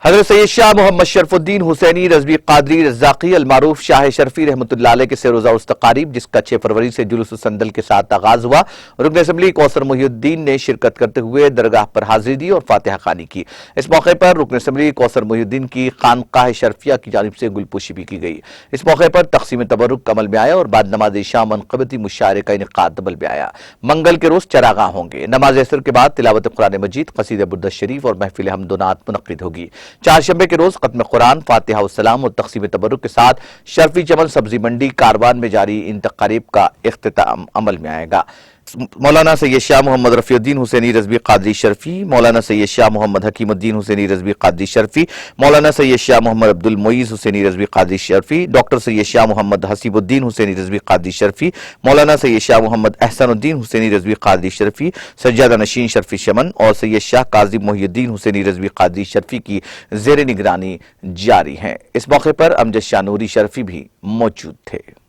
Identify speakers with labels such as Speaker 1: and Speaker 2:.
Speaker 1: حضرت سید شاہ محمد شرف الدین حسینی رضوی قادری رزاقی المعروف شاہ شرفی رحمۃ اللہ علیہ کے سہ روزہ استقاریب، جس کا 6 فروری سے جلوس السندل کے ساتھ آغاز ہوا، رکن اسمبلی کوثر محی الدین نے شرکت کرتے ہوئے درگاہ پر حاضری دی اور فاتحہ خوانی کی۔ اس موقع پر رکن اسمبلی کوثر محی الدین کی خانقاہ شرفیہ کی جانب سے گلپوشی بھی کی گئی۔ اس موقع پر تقسیم تبرک عمل میں آیا اور بعد نماز شام منقبتی مشاعرے کا انعقاد عمل میں آیا۔ منگل کے روز چراغاں ہوں گے۔ نماز عصر کے بعد تلاوت قرآن مجید، قصیدہ برد شریف اور محفل حمد و نعت منعقد ہوگی۔ چہارشنبے کے روز ختم قرآن، فاتحہ والسلام اور تقسیم تبرک کے ساتھ شرفی چمن سبزی منڈی کاروان میں جاری ان تقاریب کا اختتام عمل میں آئے گا۔ مولانا سید شاہ محمد رفیع الدین حسینی رضوی قادری شرفی، مولانا سید شاہ محمد حکیم الدین حسینی رضوی قادری شرفی، مولانا سید شاہ محمد عبد المعیز حسینی رضوی قادری شرفی، ڈاکٹر سید شاہ محمد حسیب الدین حسینی رضوی قادری شرفی، مولانا سید شاہ محمد احسن الدین حسینی رضوی قادری شرفی، سجادہ نشین شرفی چمن اور سید شاہ کاظم محی الدین حسینی رضوی قادری شرفی کی زیر نگرانی جاری ہیں۔ اس موقع پر امجد شاہ نوری شرفی بھی موجود تھے۔